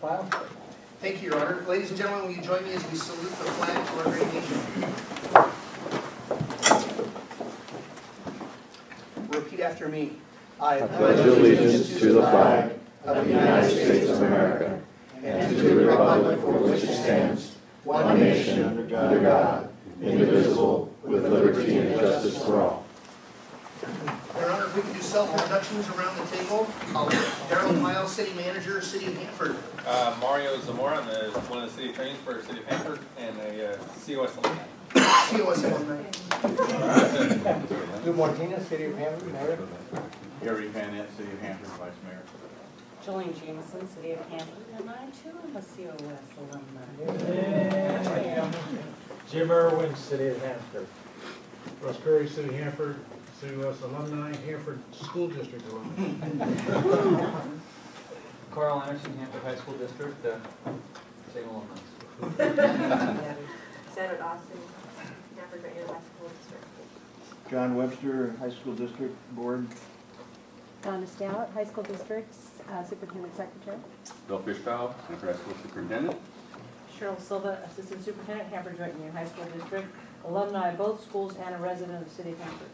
Pyle. Thank you, Your Honor. Ladies and gentlemen, will you join me as we salute the flag to our great nation? Repeat after me. I pledge allegiance to the flag of the United States of America and to the republic for which it stands, one nation, under God, indivisible, with liberty and justice for all. Your Honor, if we can do self-introductions around the table. Darrell Pyle, City Manager, City of Hanford. Mario Zamora, I'm one of the city attorneys for City of Hanford and a COS alumni. COS alumni. Lou Martinez, City of Hanford, Mayor. Gary Panett, City of Hanford, Vice Mayor. Jolene Jameson, City of Hanford, and I too am a COS alumni. Jim Irwin, City of Hanford. Russ Curry, City of Hanford, COS alumni, Hanford School District alumni. Carl Anderson, Hanford High School District, same alumni. Sandra Dawson, Hanford High School District. John Webster, High School District Board. Donna Stout, High School District Superintendent Secretary. Bill Fishbow, Hanford High School Superintendent. Cheryl Silva, Assistant Superintendent, Hanford Joint Union High School District, alumni of both schools and a resident of the City of Hanford.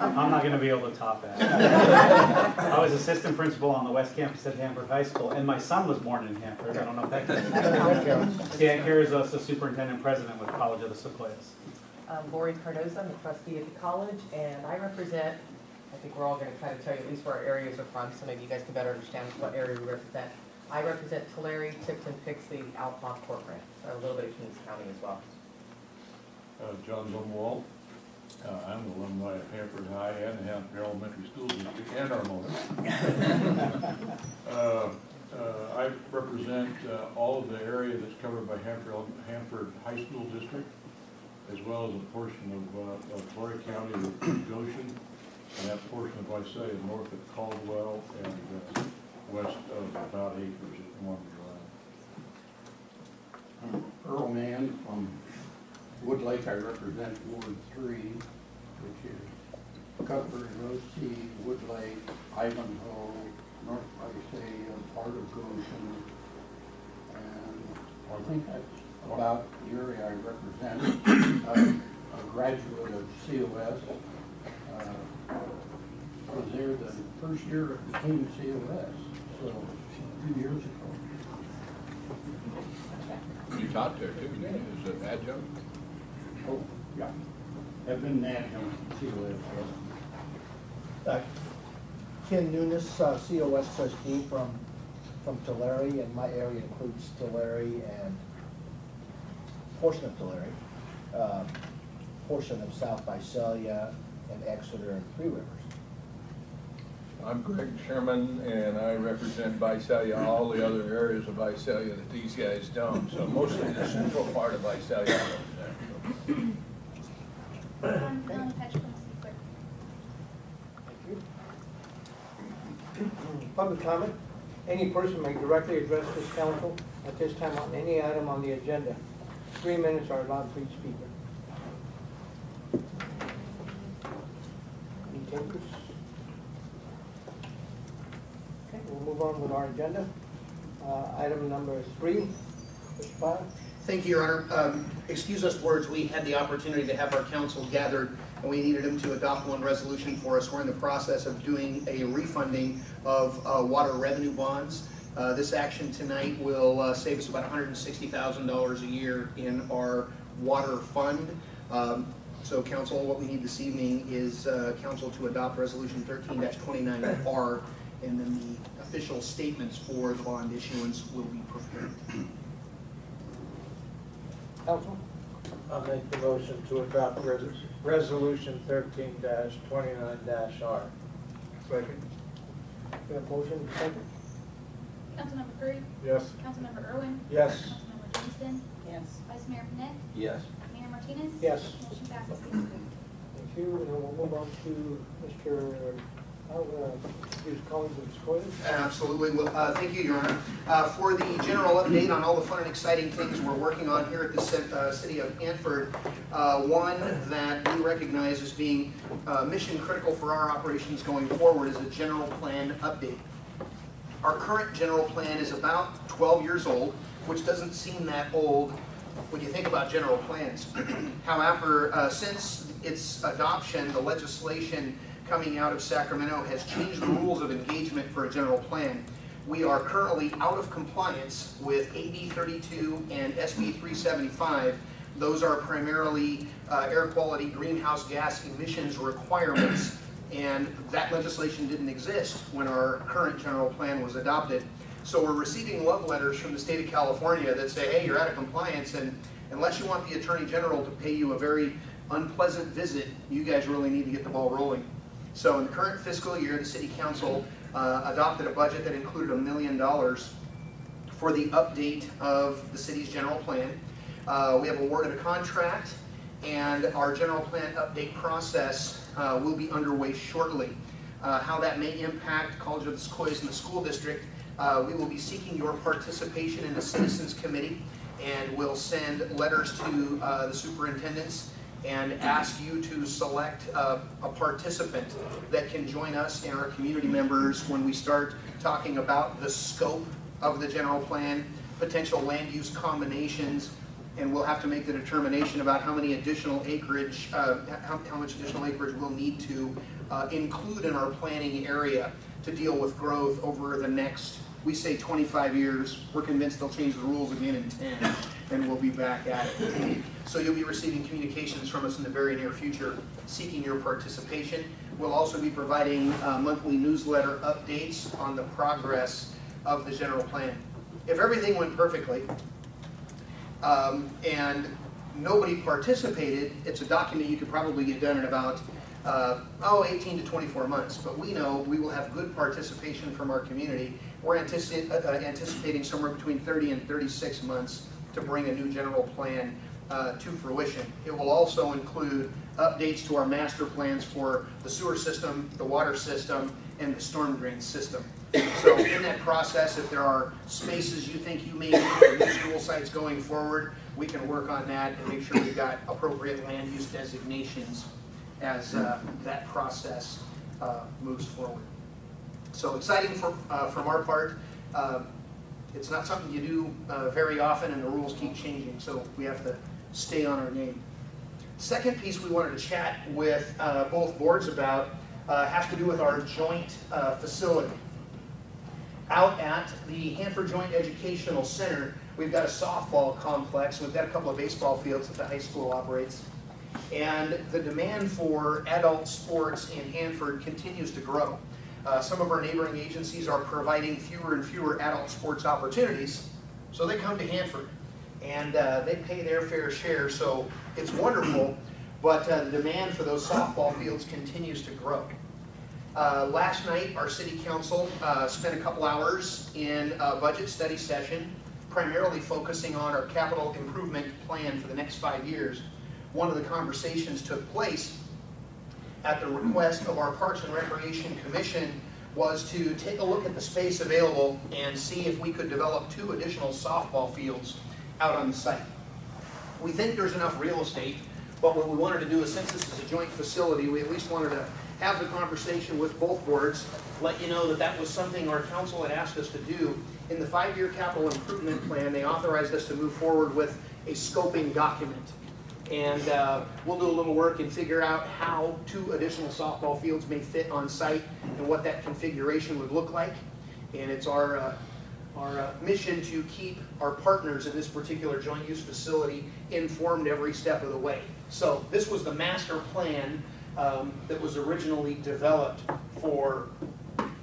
I'm not going to be able to top that. I was assistant principal on the West Campus at Hanford High School, and my son was born in Hanford. I don't know if that counts. Dan Carriers is the superintendent president with College of the Sequoias. Lori Cardoza, I'm the trustee at the college, and I represent, I think we're all going to try to tell you at least where our areas are from, so maybe you guys can better understand what area we represent. I represent Tulare, Tipton, Pixley, Altamont, Corcoran, so a little bit of Kings County as well. John Zumwalt. I'm an alumni of Hanford High and the Hanford Elementary School District and Armona. I represent all of the area that's covered by Hanford High School District, as well as a portion of Flory County with Goshen, and that portion of Visalia north of Caldwell and west of about acres at one drive. Earl Mann from Wood Lake. I represent Ward 3, which is Cuthbert, Rosie, Wood Lake, Ivanhoe, North Visalia, part of Goshen, and I think that's about the area I represent. I'm a graduate of COS. I was there the first year it became COS, so 2 years ago. You taught there too, didn't you? Is it adjunct? Oh, yeah. I've been an adjunct COS. Ken Nunes, COS trustee from Tulare, and my area includes Tulare and portion of Tulare, portion of South Visalia, and Exeter and Three Rivers. I'm Greg Sherman, and I represent Visalia, all the other areas of Visalia that these guys don't. So mostly the central part of Visalia. Public comment. Any person may directly address this council at this time on any item on the agenda. 3 minutes are allowed for each speaker. Any takers? Okay, we'll move on with our agenda. Item number 3. Mr. Pyle. Thank you, Your Honor. Excuse us words, we had the opportunity to have our council gathered and we needed them to adopt one resolution for us. We're in the process of doing a refunding of water revenue bonds. This action tonight will save us about $160,000 a year in our water fund. So council, what we need this evening is council to adopt resolution 13-29R, and then the official statements for the bond issuance will be prepared. Council? I'll make the motion to adopt resolution 13-29-R. Second. We have motion, second. Councilmember Curry? Yes. Councilmember Irwin? Yes. Councilmember Johnston? Yes. Vice Mayor Panett? Yes. Mayor Martinez? Yes. Motion passes. Thank you. And we'll move on to Mr. I'll use College of Sequoia. Absolutely. Well, thank you, Your Honor. For the general update on all the fun and exciting things we're working on here at the City of Hanford, one that we recognize as being mission critical for our operations going forward is a general plan update. Our current general plan is about 12 years old, which doesn't seem that old when you think about general plans. However, since its adoption, the legislation coming out of Sacramento has changed the rules of engagement for a general plan. We are currently out of compliance with AB 32 and SB 375. Those are primarily air quality greenhouse gas emissions requirements, and that legislation didn't exist when our current general plan was adopted. So we're receiving love letters from the state of California that say, hey, you're out of compliance, and unless you want the Attorney General to pay you a very unpleasant visit, you guys really need to get the ball rolling. So in the current fiscal year, the City Council adopted a budget that included $1 million for the update of the city's general plan. We have awarded a contract, and our general plan update process will be underway shortly. How that may impact College of the Sequoias and the school district, we will be seeking your participation in a citizens committee, and we'll send letters to the superintendents and ask you to select a participant that can join us and our community members when we start talking about the scope of the general plan, potential land use combinations, and we'll have to make the determination about how many additional acreage, how much additional acreage we'll need to include in our planning area to deal with growth over the next, we say 25 years. We're convinced they'll change the rules again in 10, and we'll be back at it. So you'll be receiving communications from us in the very near future seeking your participation. We'll also be providing monthly newsletter updates on the progress of the general plan. If everything went perfectly and nobody participated, it's a document you could probably get done in about 18 to 24 months. But we know we will have good participation from our community. We're anticipating somewhere between 30 and 36 months to bring a new general plan to fruition. It will also include updates to our master plans for the sewer system, the water system, and the storm drain system. So in that process, if there are spaces you think you may need for new school sites going forward, we can work on that and make sure we've got appropriate land use designations as that process moves forward. So exciting from our part. It's not something you do very often, and the rules keep changing, so we have to stay on our game. Second piece we wanted to chat with both boards about has to do with our joint facility. Out at the Hanford Joint Educational Center, we've got a softball complex. We've got a couple of baseball fields that the high school operates. And the demand for adult sports in Hanford continues to grow. Some of our neighboring agencies are providing fewer and fewer adult sports opportunities, so they come to Hanford, and they pay their fair share, so it's wonderful, but the demand for those softball fields continues to grow. Last night, our city council spent a couple hours in a budget study session, primarily focusing on our capital improvement plan for the next 5 years. One of the conversations took place at the request of our Parks and Recreation Commission was to take a look at the space available and see if we could develop 2 additional softball fields out on the site. We think there's enough real estate, but what we wanted to do is, since this is a joint facility, we at least wanted to have the conversation with both boards, let you know that that was something our council had asked us to do. In the 5-year capital improvement plan, they authorized us to move forward with a scoping document. And we'll do a little work and figure out how 2 additional softball fields may fit on site and what that configuration would look like. And it's our mission to keep our partners in this particular joint use facility informed every step of the way. So this was the master plan that was originally developed for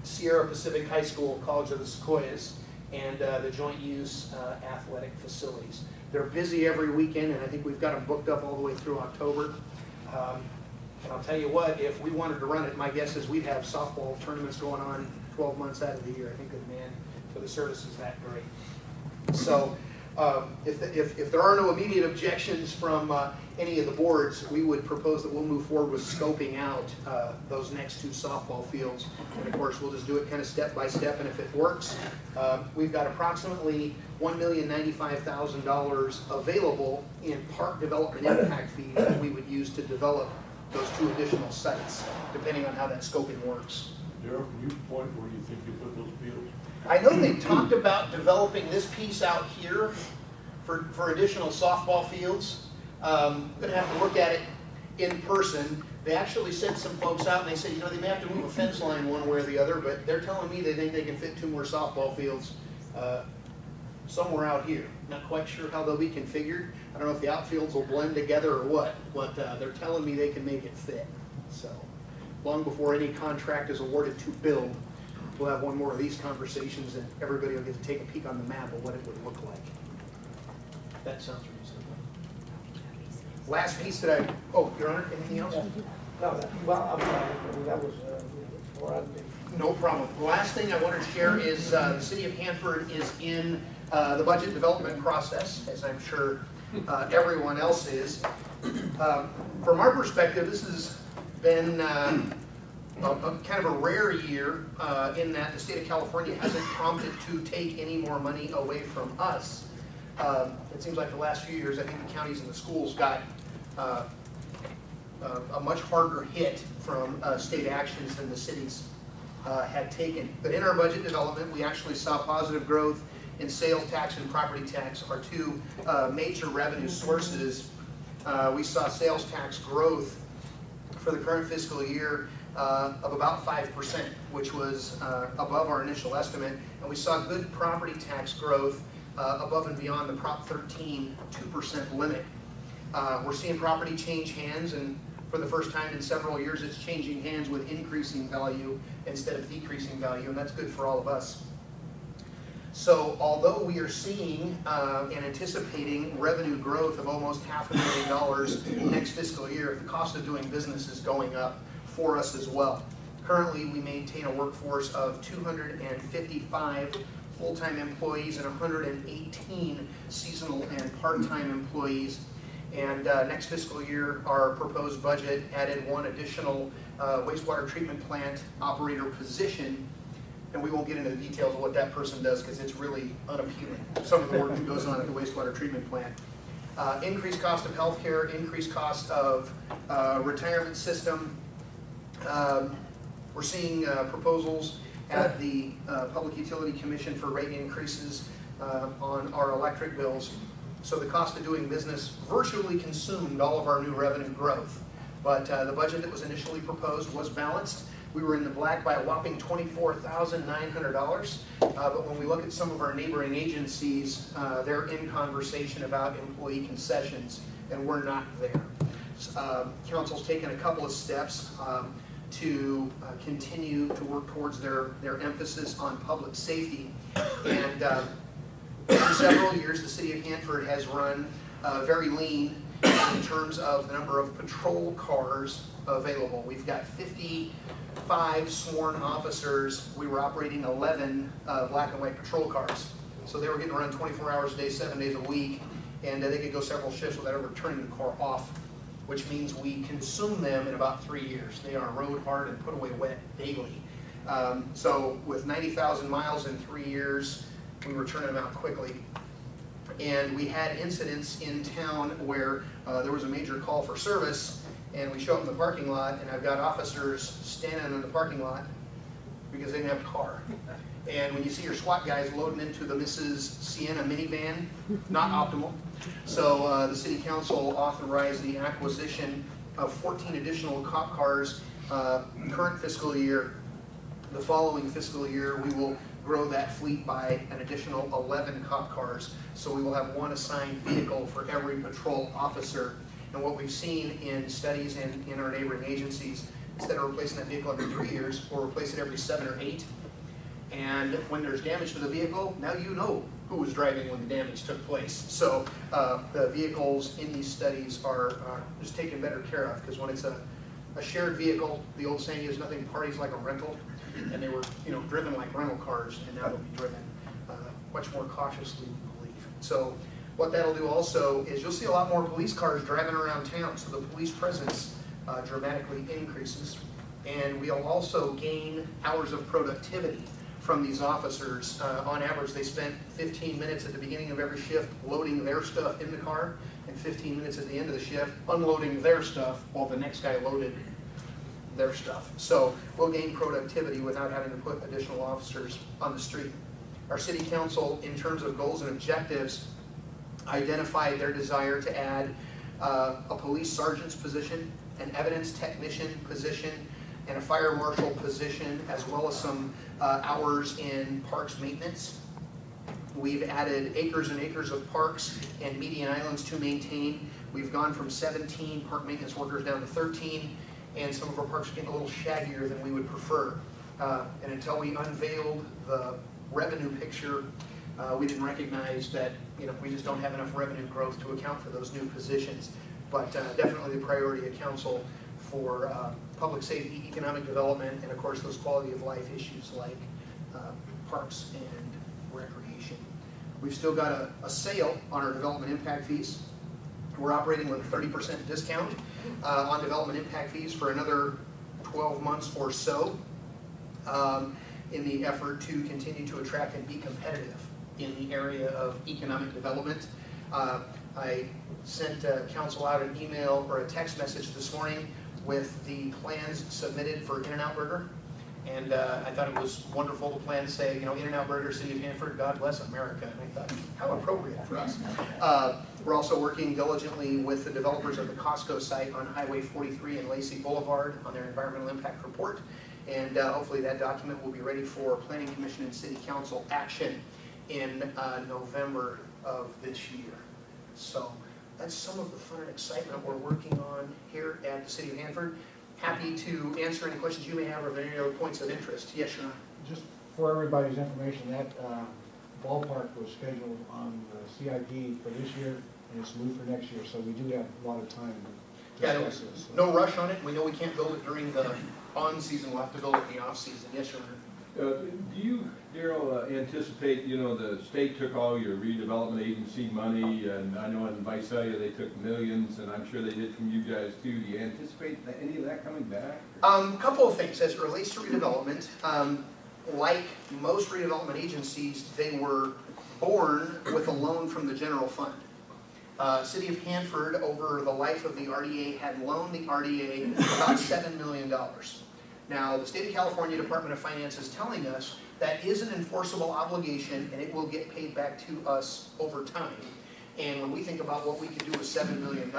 Sierra Pacific High School, College of the Sequoias, and the joint use athletic facilities. They're busy every weekend, and I think we've got them booked up all the way through October. And I'll tell you what, if we wanted to run it, my guess is we'd have softball tournaments going on 12 months out of the year. I think the demand for the service is that great. So if there are no immediate objections from any of the boards, we would propose that we'll move forward with scoping out those next 2 softball fields. And of course, we'll just do it kind of step by step, and if it works, we've got approximately $1,095,000 available in park development impact fees that we would use to develop those 2 additional sites, depending on how that scoping works. Darrell, can you point where you think you put those fields? I know they talked about developing this piece out here for additional softball fields. I'm going to have to look at it in person. They actually sent some folks out and they said, you know, they may have to move a fence line one way or the other, but they're telling me they think they can fit 2 more softball fields somewhere out here. Not quite sure how they'll be configured. I don't know if the outfields will blend together or what, but they're telling me they can make it fit. So long before any contract is awarded to build, we'll have one more of these conversations and everybody will get to take a peek on the map of what it would look like. That sounds reasonable. Last piece that oh, Your Honor, anything else? No, well, I'm sorry, that was before I did. No problem. The last thing I want to share is the City of Hanford is in the budget development process, as I'm sure everyone else is. From our perspective, this has been kind of a rare year in that the state of California hasn't prompted to take any more money away from us. It seems like the last few years, I think the counties and the schools got a much harder hit from state actions than the cities had taken. But in our budget development, we actually saw positive growth in sales tax and property tax, our 2 major revenue sources. We saw sales tax growth for the current fiscal year of about 5%, which was above our initial estimate. And we saw good property tax growth above and beyond the Prop 13 2% limit. We're seeing property change hands, and for the first time in several years, it's changing hands with increasing value instead of decreasing value, and that's good for all of us. So although we are seeing and anticipating revenue growth of almost $500,000 next fiscal year, the cost of doing business is going up for us as well. Currently, we maintain a workforce of 255 full-time employees and 118 seasonal and part-time employees. And next fiscal year, our proposed budget added 1 additional wastewater treatment plant operator position. And we won't get into the details of what that person does because it's really unappealing, some of the work that goes on at the wastewater treatment plant. Increased cost of healthcare, increased cost of retirement system. We're seeing proposals at the Public Utility Commission for rate increases on our electric bills. So the cost of doing business virtually consumed all of our new revenue growth. But the budget that was initially proposed was balanced. We were in the black by a whopping $24,900. But when we look at some of our neighboring agencies, they're in conversation about employee concessions, and we're not there. Council's taken a couple of steps to continue to work towards their emphasis on public safety. And for several years, the City of Hanford has run very lean in terms of the number of patrol cars available. We've got 55 sworn officers. We were operating 11 black and white patrol cars. So they were getting around 24 hours a day, 7 days a week, and they could go several shifts without ever turning the car off, which means we consume them in about 3 years. They are rode hard and put away wet daily. So with 90,000 miles in 3 years, we were turning them out quickly. And we had incidents in town where there was a major call for service, and we show up in the parking lot, and I've got officers standing in the parking lot because they didn't have a car. And when you see your SWAT guys loading into the Mrs. Sienna minivan, not optimal. So the City Council authorized the acquisition of 14 additional cop cars current fiscal year. The following fiscal year, we will grow that fleet by an additional 11 cop cars. So we will have 1 assigned vehicle for every patrol officer. And what we've seen in studies in our neighboring agencies, instead of replacing that vehicle every 3 years, we'll replace it every 7 or 8. And when there's damage to the vehicle, now you know who was driving when the damage took place. So the vehicles in these studies are just taken better care of, because when it's a shared vehicle, the old saying is nothing parties like a rental, and they were driven like rental cars, and now they'll be driven much more cautiously, we believe. So what that'll do also is you'll see a lot more police cars driving around town, so the police presence dramatically increases. And we'll also gain hours of productivity from these officers. On average, they spent 15 minutes at the beginning of every shift loading their stuff in the car, and 15 minutes at the end of the shift unloading their stuff while the next guy loaded their stuff. So we'll gain productivity without having to put additional officers on the street. Our city council, in terms of goals and objectives, identified their desire to add a police sergeant's position, an evidence technician position, and a fire marshal position, as well as some hours in parks maintenance. We've added acres and acres of parks and median islands to maintain. We've gone from 17 park maintenance workers down to 13, and some of our parks are getting a little shaggier than we would prefer. And until we unveiled the revenue picture, we didn't recognize that we just don't have enough revenue growth to account for those new positions. But definitely the priority of council for public safety, economic development, and of course those quality of life issues like parks and recreation. We've still got a sale on our development impact fees. We're operating with a 30% discount on development impact fees for another 12 months or so in the effort to continue to attract and be competitive in the area of economic development. I sent council out an email or a text message this morning with the plans submitted for In-N-Out Burger. And I thought it was wonderful to plan to say, In-N-Out Burger, City of Hanford, God bless America. And I thought, how appropriate for us. We're also working diligently with the developers of the Costco site on Highway 43 and Lacey Boulevard on their environmental impact report. And hopefully that document will be ready for Planning Commission and City Council action in November of this year. So that's some of the fun and excitement we're working on here at the City of Hanford. Happy to answer any questions you may have or any other points of interest. Yes, Sean? Just for everybody's information, that ballpark was scheduled on the CIP for this year, and it's moved for next year, so we do have a lot of time to discuss this. No rush on it. We know we can't build it during the on-season. We'll have to build it in the off-season. Yes, Sean? Do you, Daryl, anticipate, the state took all your redevelopment agency money, and I know in Visalia they took millions, and I'm sure they did from you guys too. Do you anticipate any of that coming back? Couple of things as it relates to redevelopment. Like most redevelopment agencies, they were born with a loan from the general fund. City of Hanford, over the life of the RDA, had loaned the RDA about $7 million. Now, the State of California Department of Finance is telling us that is an enforceable obligation and it will get paid back to us over time. And when we think about what we could do with $7 million,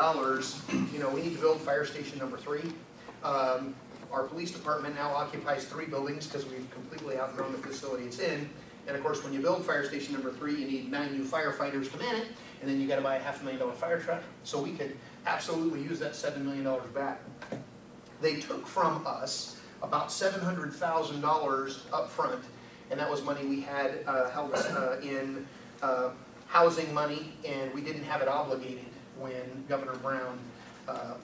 we need to build fire station number 3. Our police department now occupies 3 buildings because we've completely outgrown the facility it's in. And of course, when you build fire station number 3, you need 9 new firefighters to man it, and then you got to buy a $500,000 fire truck. So we could absolutely use that $7 million back. They took from us about $700,000 up front, and that was money we had held in housing money, and we didn't have it obligated when Governor Brown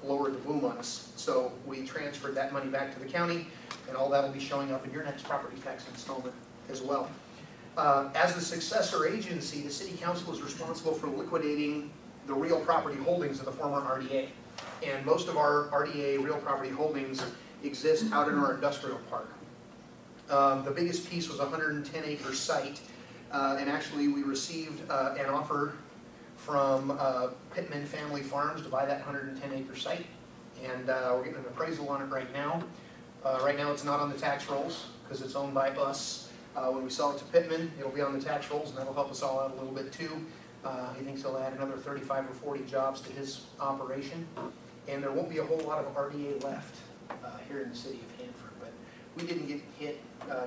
lowered the boom on us. So we transferred that money back to the county, and all that will be showing up in your next property tax installment as well. As the successor agency, the City Council is responsible for liquidating the real property holdings of the former RDA. And most of our RDA real property holdings exist out in our industrial park. The biggest piece was a 110-acre site, and actually we received an offer from Pittman Family Farms to buy that 110-acre site, and we're getting an appraisal on it right now. Right now it's not on the tax rolls because it's owned by us. When we sell it to Pittman, it'll be on the tax rolls, and that'll help us all out a little bit too. He thinks he'll add another 35 or 40 jobs to his operation, and there won't be a whole lot of RDA left here in the City of Hanford, but we didn't get hit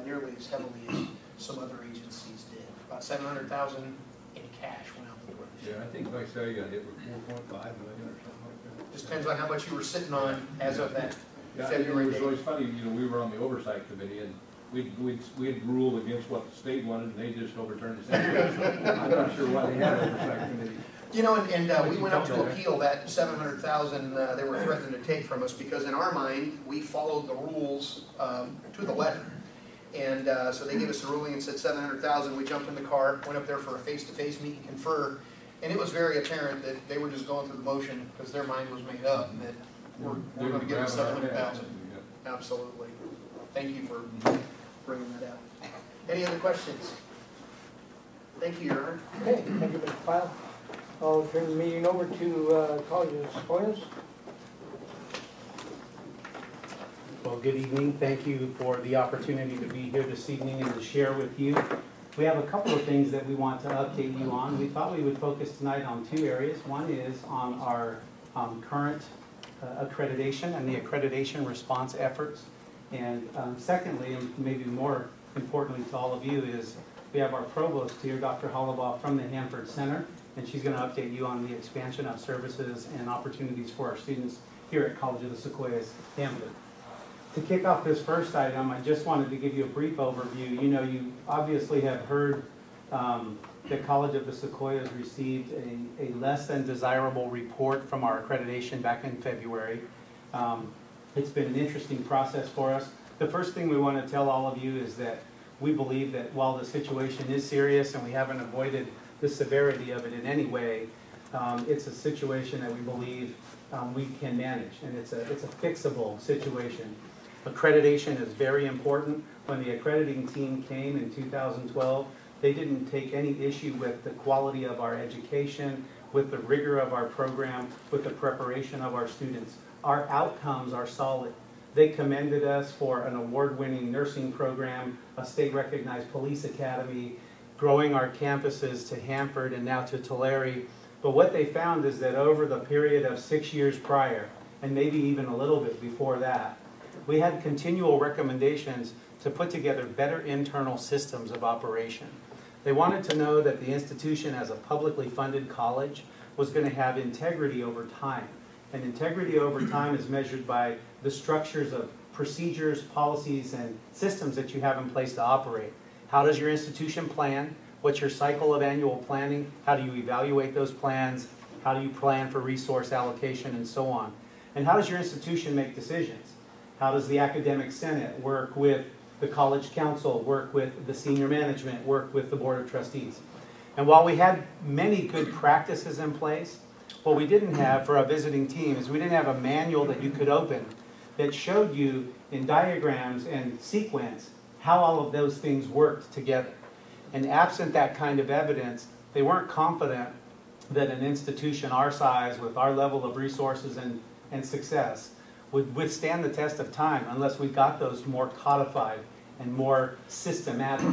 nearly as heavily as some other agencies did. About $700,000 in cash went out the door this year. Yeah, I think Visalia got hit with $4.5 million or something like that. Just depends on how much you were sitting on as of that It February was date. always funny, we were on the oversight committee, and we'd ruled against what the state wanted, and they just overturned the state. I'm not sure why they had an oversight committee. And we went up to appeal that $700,000 they were threatening to take from us, because in our mind, we followed the rules to the letter. And so they gave us the ruling and said 700,000. We jumped in the car, went up there for a face-to-face meet and confer, and it was very apparent that they were just going through the motion because their mind was made up that we're going to give them 700,000. Absolutely. Thank you for bringing that out. Any other questions? Thank you, Your Honor. Okay, thank you, Mr. Pyle. I'll turn the meeting over to College of the Sequoias. Well, good evening. Thank you for the opportunity to be here this evening and to share with you. We have a couple of things that we want to update you on. We thought we would focus tonight on two areas. One is on our current accreditation and the accreditation response efforts. And secondly, and maybe more importantly to all of you, is we have our provost here, Dr. Hollabaugh from the Hanford Center, and she's going to update you on the expansion of services and opportunities for our students here at College of the Sequoias, Hanford. To kick off this first item, I just wanted to give you a brief overview. You know, you obviously have heard that College of the Sequoias received a less than desirable report from our accreditation back in February. It's been an interesting process for us. The first thing we want to tell all of you is that we believe that while the situation is serious and we haven't avoided the severity of it in any way, it's a situation that we believe we can manage, and it's a fixable situation. Accreditation is very important. When the accrediting team came in 2012, they didn't take any issue with the quality of our education, with the rigor of our program, with the preparation of our students. Our outcomes are solid. They commended us for an award-winning nursing program, a state-recognized police academy, growing our campuses to Hanford and now to Tulare. But what they found is that over the period of 6 years prior, and maybe even a little bit before that, we had continual recommendations to put together better internal systems of operation. They wanted to know that the institution, as a publicly funded college, was going to have integrity over time. And integrity over time is measured by the structures of procedures, policies, and systems that you have in place to operate. How does your institution plan? What's your cycle of annual planning? How do you evaluate those plans? How do you plan for resource allocation and so on? And how does your institution make decisions? How does the academic senate work with the college council, work with the senior management, work with the board of trustees? And while we had many good practices in place, what we didn't have for our visiting team is we didn't have a manual that you could open that showed you in diagrams and sequence how all of those things worked together. And absent that kind of evidence, they weren't confident that an institution our size, with our level of resources and success, would withstand the test of time unless we got those more codified and more systematic.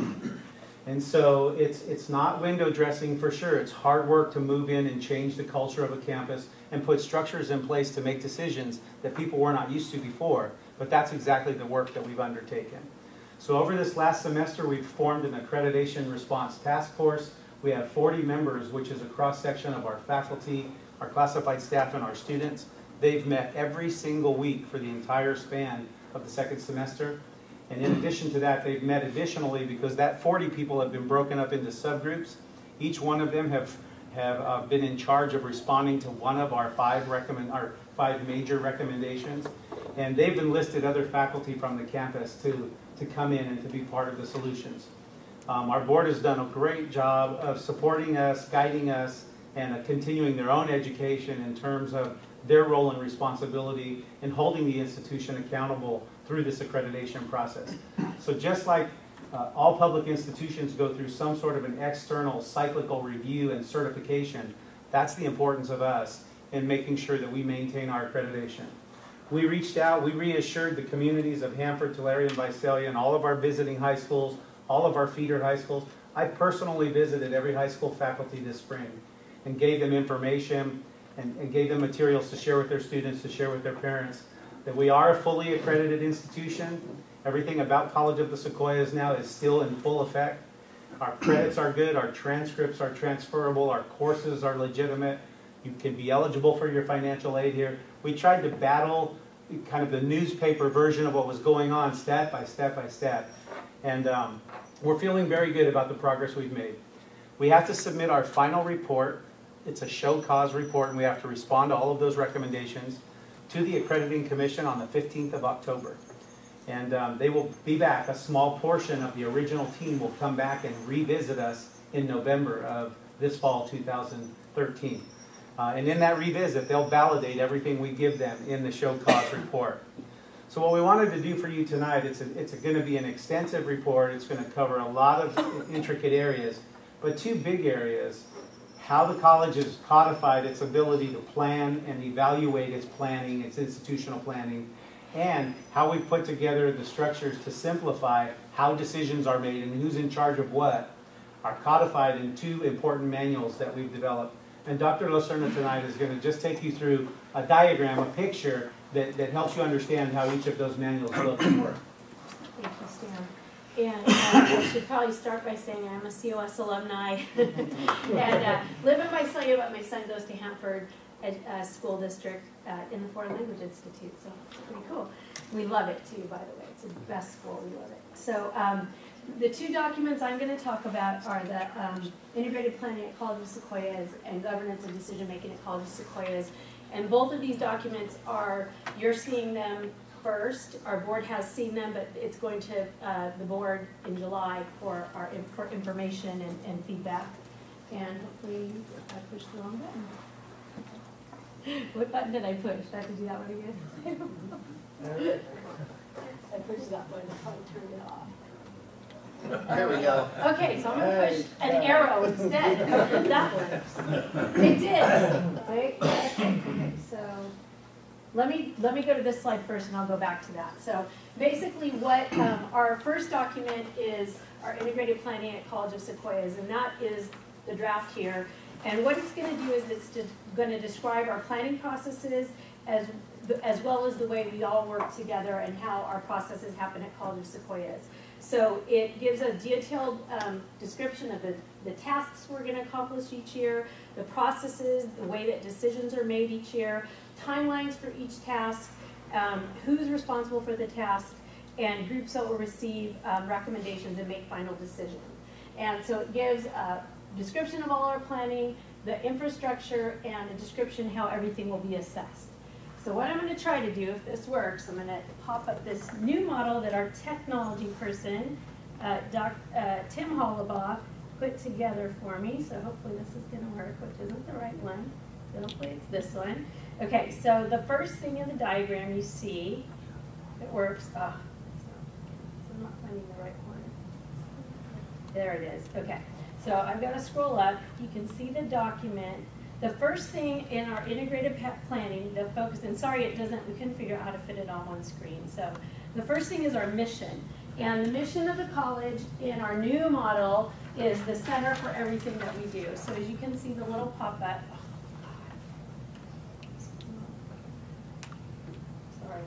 And so it's not window dressing for sure. It's hard work to move in and change the culture of a campus and put structures in place to make decisions that people were not used to before. But that's exactly the work that we've undertaken. So over this last semester, we've formed an accreditation response task force. We have 40 members, which is a cross-section of our faculty, our classified staff, and our students. They've met every single week for the entire span of the second semester. And in addition to that, they've met additionally because that 40 people have been broken up into subgroups. Each one of them have been in charge of responding to one of our five major recommendations. And they've enlisted other faculty from the campus to come in and to be part of the solutions. Our board has done a great job of supporting us, guiding us, and continuing their own education in terms of their role and responsibility in holding the institution accountable through this accreditation process. So just like all public institutions go through some sort of an external cyclical review and certification, that's the importance of us in making sure that we maintain our accreditation. We reached out, we reassured the communities of Hanford, Tulare, and Visalia, and all of our visiting high schools, all of our feeder high schools. I personally visited every high school faculty this spring and gave them information and gave them materials to share with their students, to share with their parents, that we are a fully accredited institution. Everything about College of the Sequoias now is still in full effect. Our credits are good, our transcripts are transferable, our courses are legitimate. You can be eligible for your financial aid here. We tried to battle kind of the newspaper version of what was going on step by step by step. And we're feeling very good about the progress we've made. We have to submit our final report. It's a show cause report, and we have to respond to all of those recommendations to the Accrediting Commission on the 15th of October. And they will be back. A small portion of the original team will come back and revisit us in November of this fall 2013. And in that revisit, they'll validate everything we give them in the show cause report. So what we wanted to do for you tonight, it's going to be an extensive report. It's going to cover a lot of intricate areas, but two big areas: how the college has codified its ability to plan and evaluate its planning, its institutional planning, and how we put together the structures to simplify how decisions are made and who's in charge of what, are codified in two important manuals that we've developed. And Dr. Lacerna tonight is going to just take you through a diagram, a picture that helps you understand how each of those manuals look and work. Thank you, Stan. And I should probably start by saying I'm a COS alumni and live in Visalia, but my son goes to Hanford School District in the Foreign Language Institute, so it's pretty cool. We love it too, by the way. It's the best school. We love it. So the two documents I'm going to talk about are the Integrated Planning at College of Sequoias and Governance and Decision Making at College of Sequoias. And both of these documents are, you're seeing them first. Our board has seen them, but it's going to the board in July for information and feedback. And hopefully I pushed the wrong button. What button did I push? Do I have to do that one again? I pushed that one. I probably turned it off. There we go. Okay, so I'm going to push an arrow instead. That works. It did. Right? Okay, so let me go to this slide first, and I'll go back to that. So basically, what our first document is our Integrated Planning at College of Sequoias, and that is the draft here. And what it's going to do is it's going to describe our planning processes as well as the way we all work together and how our processes happen at College of Sequoias. So it gives a detailed description of the tasks we're going to accomplish each year, the processes, the way that decisions are made each year, timelines for each task, who's responsible for the task, and groups that will receive recommendations and make final decisions. And so it gives a description of all our planning, the infrastructure, and a description how everything will be assessed. So what I'm going to try to do, if this works, I'm going to pop up this new model that our technology person, Tim Hollabaugh, put together for me. So hopefully this is going to work, which isn't the right one. So hopefully it's this one. Okay, so the first thing in the diagram you see, it works. I'm not finding the right one. There it is. Okay, so I'm going to scroll up. You can see the document. The first thing in our integrated planning, the focus, and sorry we couldn't figure out how to fit it on one screen. So the first thing is our mission. And the mission of the college in our new model is the center for everything that we do. So as you can see the little pop-up. Sorry.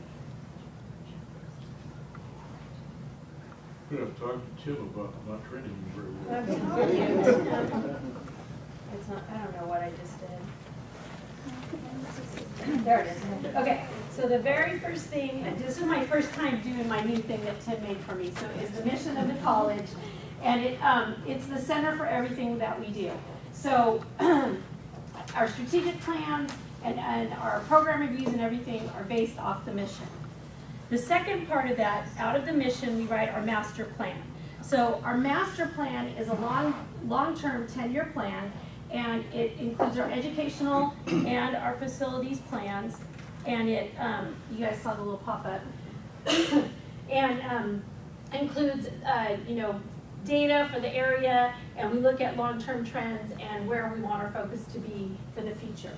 You're going to talk to Tim about not training you very well. I'm telling you. It's not, I don't know what I just did. There it is. Okay, so the very first thing, and this is my first time doing my new thing that Tim made for me, so is the mission of the college. And it's the center for everything that we do. So our strategic plans and our program reviews and everything are based off the mission. The second part of that, out of the mission, we write our master plan. So our master plan is a long-term 10-year plan, and it includes our educational and our facilities plans, and it, you guys saw the little pop-up, and includes, data for the area, and we look at long-term trends and where we want our focus to be for the future.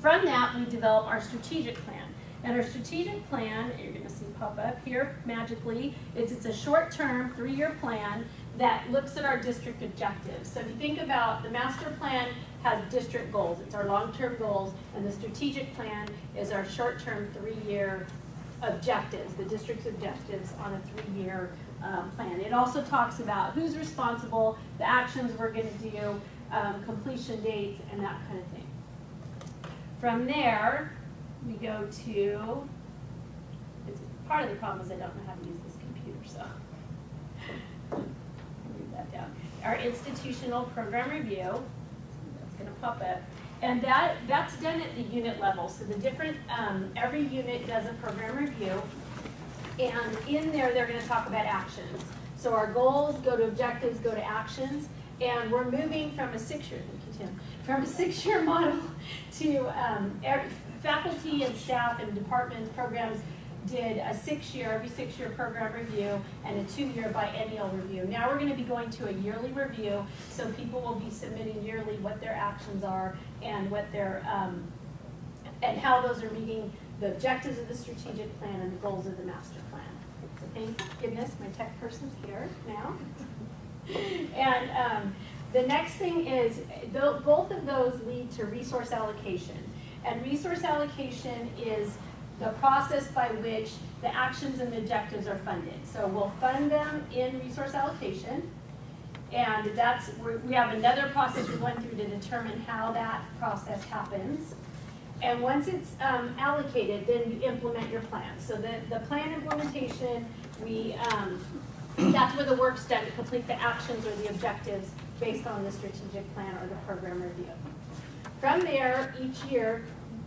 From that, we develop our strategic plan. And our strategic plan, you're going to see pop up here magically, it's a short-term 3-year plan that looks at our district objectives. So if you think about the master plan has district goals, it's our long-term goals, and the strategic plan is our short-term 3-year objectives, the district's objectives on a 3-year plan. It also talks about who's responsible, the actions we're going to do, completion dates, and that kind of thing. From there, we go to, part of the problem is I don't know how to use this computer, so move that down. Our institutional program review, that's going to pop up, and that's done at the unit level. So the different, every unit does a program review, And in there, they're going to talk about actions. So our goals go to objectives, go to actions, and we're moving from a 6-year, thank you, Tim, from a 6-year model to faculty and staff and department programs did a every 6-year program review and a 2-year biennial review. Now we're going to be going to a yearly review, so people will be submitting yearly what their actions are and what their and how those are meeting the objectives of the strategic plan and the goals of the master plan. So thank goodness my tech person's here now. And the next thing is both of those lead to resource allocation, and resource allocation is the process by which the actions and the objectives are funded. So we'll fund them in resource allocation, and we have another process we went through to determine how that process happens. And once it's allocated, then you implement your plan. So the plan implementation, that's where the work's done to complete the actions or the objectives based on the strategic plan or the program review. From there, each year,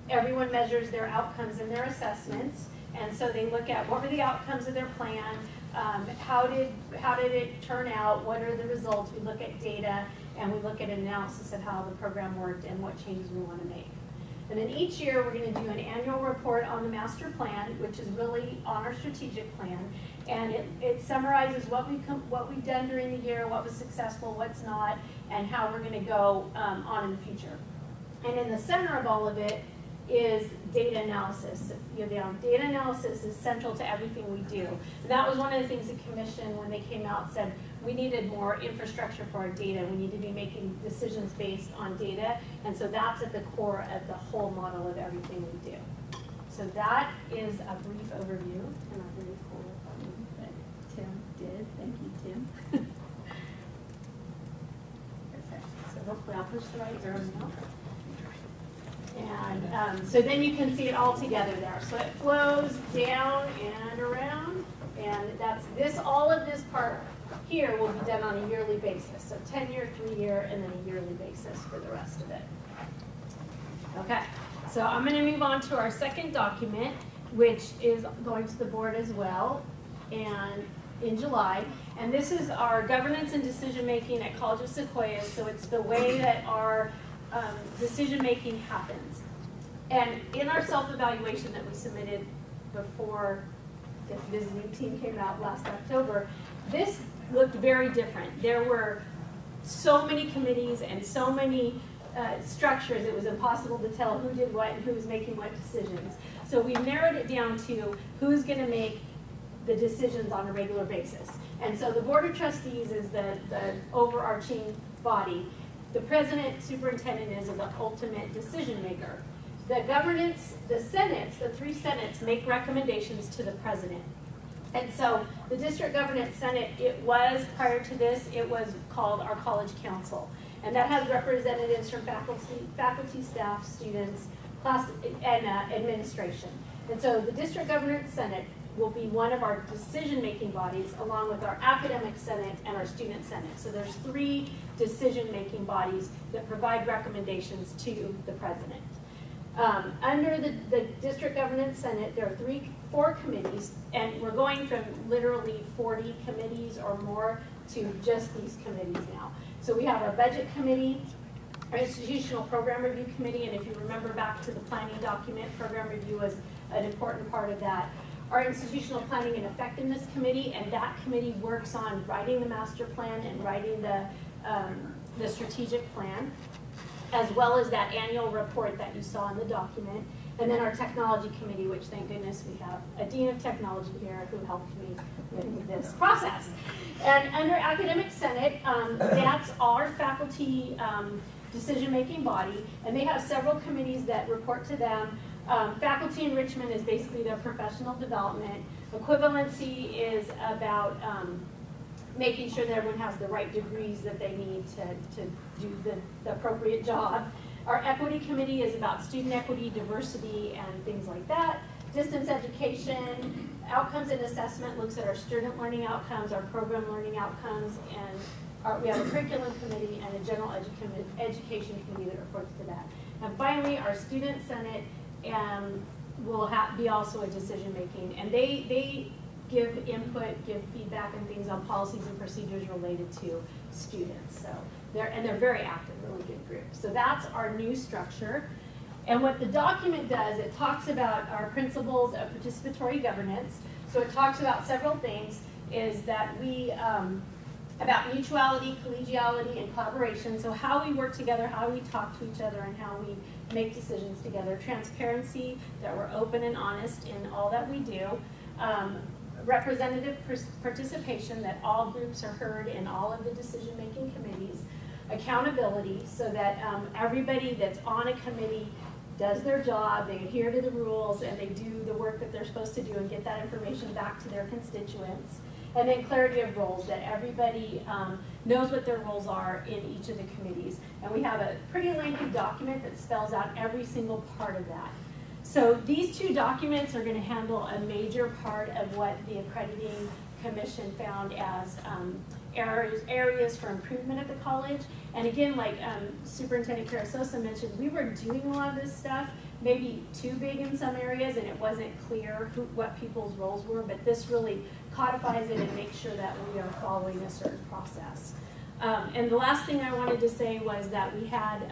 everyone measures their outcomes and their assessments, and so they look at what were the outcomes of their plan, how did it turn out, what are the results, we look at data, and we look at an analysis of how the program worked and what changes we want to make. And then each year we're going to do an annual report on the master plan, which is really on our strategic plan, and it summarizes what we've done during the year, what was successful, what's not, and how we're going to go on in the future. And in the center of all of it is data analysis. Data analysis is central to everything we do. And that was one of the things the commission, when they came out, said we needed more infrastructure for our data. We need to be making decisions based on data. And so that's at the core of the whole model of everything we do. So that is a brief overview, and a really cool that Tim did. Thank you, Tim. So hopefully I'll push the right arrow now. And so then you can see it all together there. So it flows down and around, and all of this part here will be done on a yearly basis. So 10-year, 3-year, and then a yearly basis for the rest of it. Okay, so I'm going to move on to our second document, which is going to the board as well, and in July. And this is our governance and decision making at College of Sequoia. So it's the way that our decision-making happens. And in our self-evaluation that we submitted before the visiting team came out last October, this looked very different. There were so many committees and so many structures, it was impossible to tell who did what and who was making what decisions. So we narrowed it down to who's going to make the decisions on a regular basis. And so the Board of Trustees is the overarching body. The president, superintendent is the ultimate decision maker. The governance, the senates, the 3 senates make recommendations to the president. And so the district governance senate, it was, prior to this, it was called our college council. And that has representatives from faculty, staff, students, class, and administration. And so the district governance senate will be one of our decision-making bodies, along with our academic senate and our student senate. So there's 3 decision-making bodies that provide recommendations to the president. Under the district governance senate, there are 4 committees, and we're going from literally 40 committees or more to just these committees now. So we have our budget committee, our institutional program review committee, and if you remember back to the planning document, program review was an important part of that. Our institutional planning and effectiveness committee, and that committee works on writing the master plan and writing the strategic plan, as well as that annual report that you saw in the document. And then our technology committee, which thank goodness we have a dean of technology here who helped me with this process. And under academic senate, that's our faculty decision-making body, and they have several committees that report to them. Faculty enrichment is basically their professional development. Equivalency is about making sure that everyone has the right degrees that they need to do the appropriate job. Our equity committee is about student equity, diversity, and things like that. Distance education, outcomes and assessment looks at our student learning outcomes, our program learning outcomes, and we have a curriculum committee and a general education committee that reports to that. And finally, our student senate will be also a decision making, and they give input, give feedback and things on policies and procedures related to students. So they're very active, really good group. So that's our new structure. And what the document does, it talks about our principles of participatory governance. So it talks about several things, is that we, about mutuality, collegiality, and collaboration. So how we work together, how we talk to each other, and how we make decisions together. Transparency, that we're open and honest in all that we do. Representative participation, that all groups are heard in all of the decision-making committees. Accountability, so that everybody that's on a committee does their job, they adhere to the rules, and they do the work that they're supposed to do and get that information back to their constituents. And then clarity of roles, that everybody knows what their roles are in each of the committees. And we have a pretty lengthy document that spells out every single part of that. So these two documents are going to handle a major part of what the Accrediting Commission found as areas for improvement at the college. And again, like Superintendent Carasosa mentioned, we were doing a lot of this stuff, maybe too big in some areas, and it wasn't clear what people's roles were, but this really codifies it and makes sure that we are following a certain process. And the last thing I wanted to say was that we had,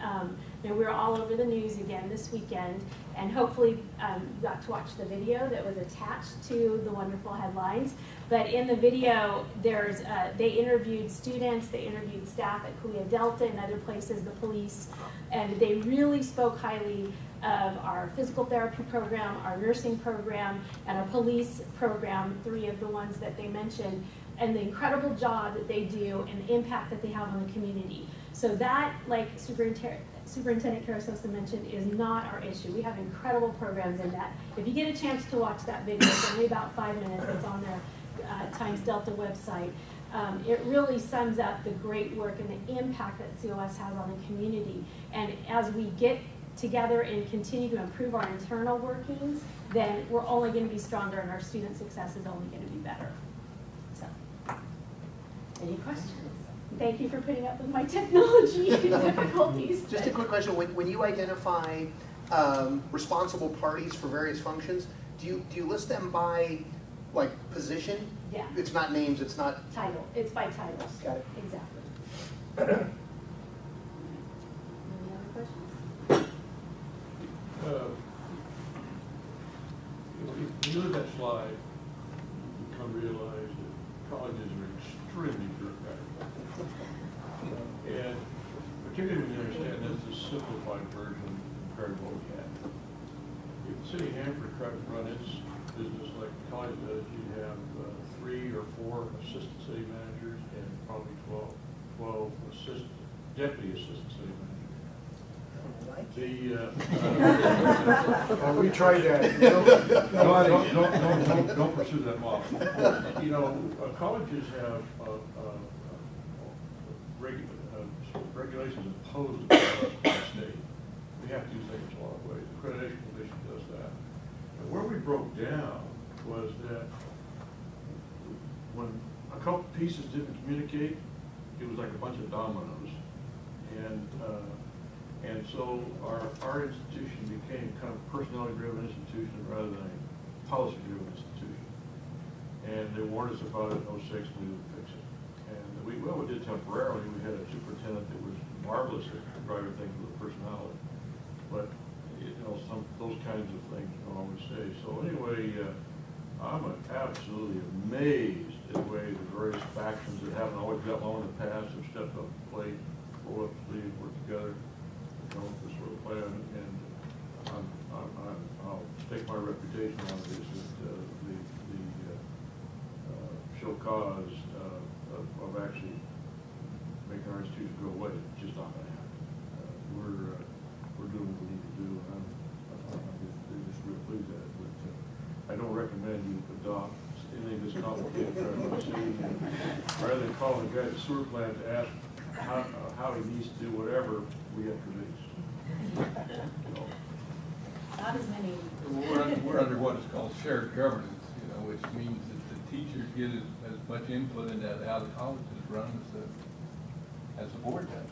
we were all over the news again this weekend, and hopefully you got to watch the video that was attached to the wonderful headlines. But in the video, there's they interviewed students, they interviewed staff at Kuya Delta and other places, the police, and they really spoke highly of our physical therapy program, our nursing program, and our police program, 3 of the ones that they mentioned, and the incredible job that they do and the impact that they have on the community. So that, like Superintendent Carasosa mentioned, is not our issue. We have incredible programs in that. If you get a chance to watch that video, it's only about 5 minutes, it's on the Times Delta website. It really sums up the great work and the impact that COS has on the community. And as we get together and continue to improve our internal workings, then we're only going to be stronger and our student success is only going to be better. So, any questions? Thank you for putting up with my technology difficulties. Just a quick question. When you identify responsible parties for various functions, do you list them by like position? Yeah. It's not names, it's not... Title. It's by titles. Got it. Exactly. Any other questions? If you look at that slide, you come to realize that colleges are extremely bureaucratic. And particularly when you understand that's the simplified version compared to what we had. If the city of Hanford tried to run its business like the college does, you'd have 3 or 4 assistant city managers and probably 12 deputy assistant city managers. We tried that. Don't pursue that model. You know, colleges have regulations imposed by the state. We have to do things a lot of ways. The Accreditation Commission does that. And where we broke down was that when a couple pieces didn't communicate, it was like a bunch of dominoes. And so our institution became kind of a personality-driven institution rather than a policy-driven institution. And they warned us about it in 06, and we would fix it. And we did temporarily. We had a superintendent that was marvelous at driving things with personality. But, you know, those kinds of things don't always stay. So anyway, I'm absolutely amazed at the way the various factions that haven't always got along in the past have stepped up to the plate, roll up the sleeves, work together. This sort of plan, and I'll stake my reputation on this, that the show cause of actually making our institution go away is just not going to happen. We're doing what we need to do, and I'm just real pleased at it. But I don't recommend you adopt anything that's complicated for the city. Rather than calling the guy at the sewer plant to ask how he needs to do whatever, we have to do. Not as many. We're under what is called shared governance, you know, which means that the teachers get as much input into how the college is run as the board does.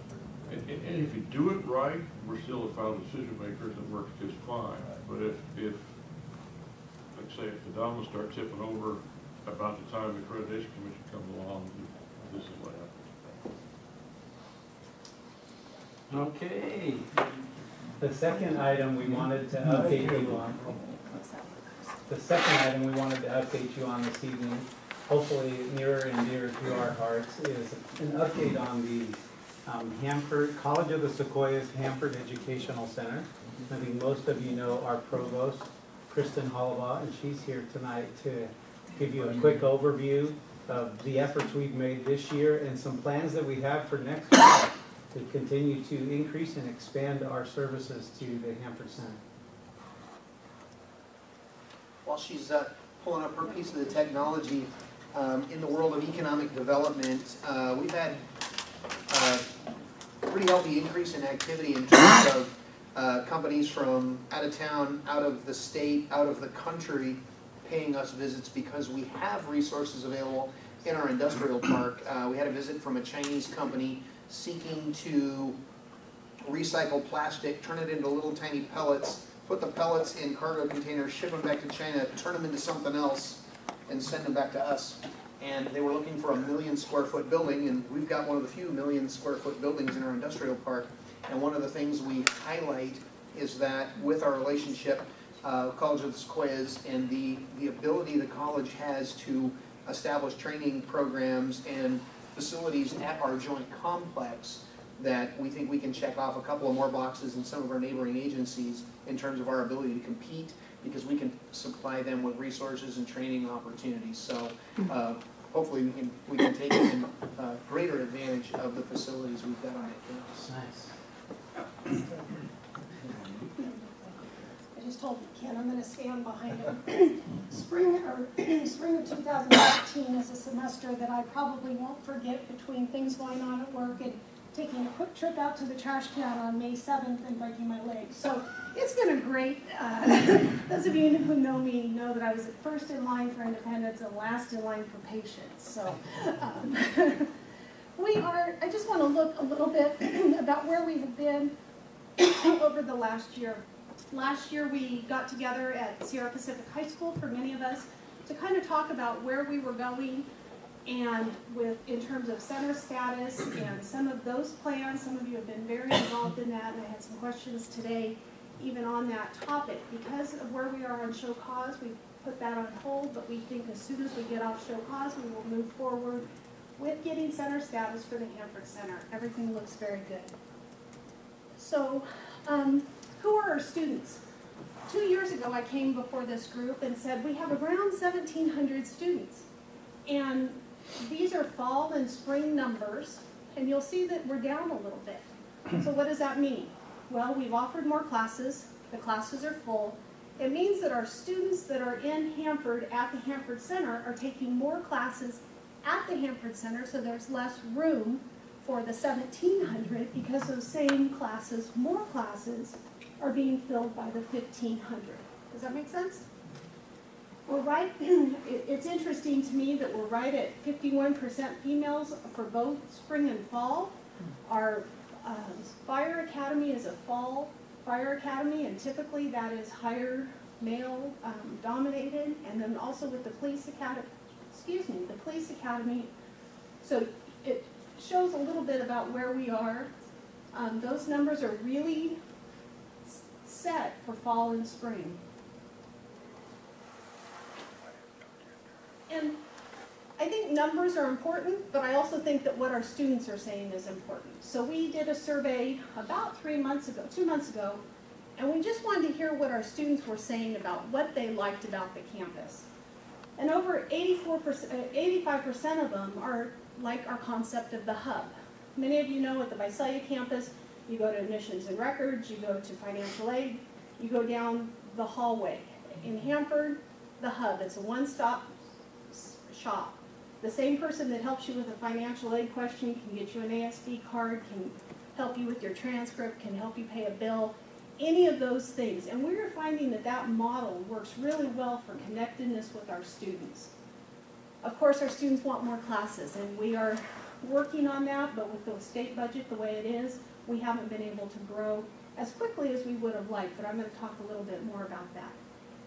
And if you do it right, we're still the final decision makers, and it works just fine. But if like say, if the dominoes start tipping over, about the time the Accreditation Commission comes along, this is what happens. Okay. The second item we wanted to update you on. The second item we wanted to update you on this evening, hopefully nearer and dear to our hearts, is an update on the Hanford, College of the Sequoias Hanford Educational Center. I think most of you know our provost, Kristen Hollabaugh, and she's here tonight to give you a quick overview of the efforts we've made this year and some plans that we have for next year to continue to increase and expand our services to the Hanford Center. While she's pulling up her piece of the technology, in the world of economic development, we've had a pretty healthy increase in activity in terms of companies from out of town, out of the state, out of the country paying us visits because we have resources available in our industrial park. We had a visit from a Chinese company seeking to recycle plastic, turn it into little tiny pellets, put the pellets in cargo containers, ship them back to China, turn them into something else, and send them back to us. And they were looking for a 1 million square foot building, and we've got one of the few 1 million square foot buildings in our industrial park. And one of the things we highlight is that with our relationship, College of the Sequoias, and the ability the college has to establish training programs and facilities at our joint complex, that we think we can check off a couple of more boxes than some of our neighboring agencies in terms of our ability to compete, because we can supply them with resources and training opportunities. So hopefully we can take even greater advantage of the facilities we've got on that campus. Nice. I just told Ken I'm going to stand behind him. Spring of 2015 is a semester that I probably won't forget, between things going on at work and taking a quick trip out to the trash can on May 7th and breaking my leg. So it's been a great, those of you who know me know that I was first in line for independence and last in line for patience. So I just want to look a little bit about where we have been over the last year. Last year we got together at Sierra Pacific High School, for many of us, to kind of talk about where we were going, and in terms of center status and some of those plans. Some of you have been very involved in that, and I had some questions today even on that topic. Because of where we are on show cause, we put that on hold, but we think as soon as we get off show cause, we will move forward with getting center status for the Hanford Center. Everything looks very good. So, who are our students? 2 years ago, I came before this group and said we have around 1,700 students. And these are fall and spring numbers, and you'll see that we're down a little bit. So what does that mean? Well, we've offered more classes. The classes are full. It means that our students that are in Hanford at the Hanford Center are taking more classes at the Hanford Center, so there's less room for the 1,700, because those same classes, more classes, are being filled by the 1,500. Does that make sense? We're right, it's interesting to me that we're right at 51% females for both spring and fall. Our fire academy is a fall fire academy, and typically that is higher male dominated. And then also with the police academy, the police academy. So it shows a little bit about where we are. Those numbers are really set for fall and spring. And I think numbers are important, but I also think that what our students are saying is important. So we did a survey about 2 months ago, and we just wanted to hear what our students were saying about what they liked about the campus. And over 85% of them are like our concept of the hub. Many of you know at the Visalia campus, you go to admissions and records, you go to financial aid, you go down the hallway. In Hanford, the hub, it's a one-stop shop. The same person that helps you with a financial aid question can get you an ASD card, can help you with your transcript, can help you pay a bill, any of those things. And we're finding that that model works really well for connectedness with our students. Of course, our students want more classes, and we are working on that, but with the state budget the way it is, we haven't been able to grow as quickly as we would have liked, but I'm going to talk a little bit more about that.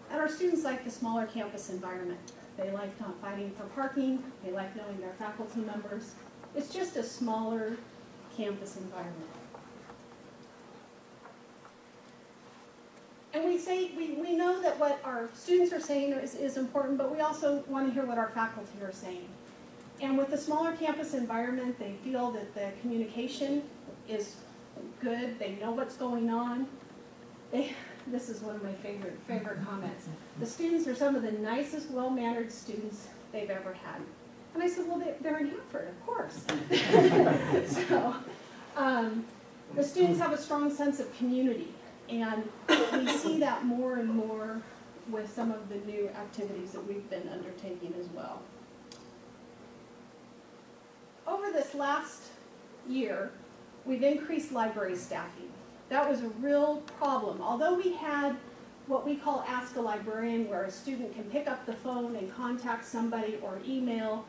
And our students like the smaller campus environment. They like not fighting for parking. They like knowing their faculty members. It's just a smaller campus environment. And we know that what our students are saying is important, but we also want to hear what our faculty are saying. And with the smaller campus environment, they feel that the communication is good. They know what's going on. This is one of my favorite comments. The students are some of the nicest, well-mannered students they've ever had. And I said, well, they're in Hanford, of course. So, the students have a strong sense of community. And we see that more and more with some of the new activities that we've been undertaking as well. Over this last year, we've increased library staffing. That was a real problem. Although we had what we call Ask a Librarian, where a student can pick up the phone and contact somebody or email.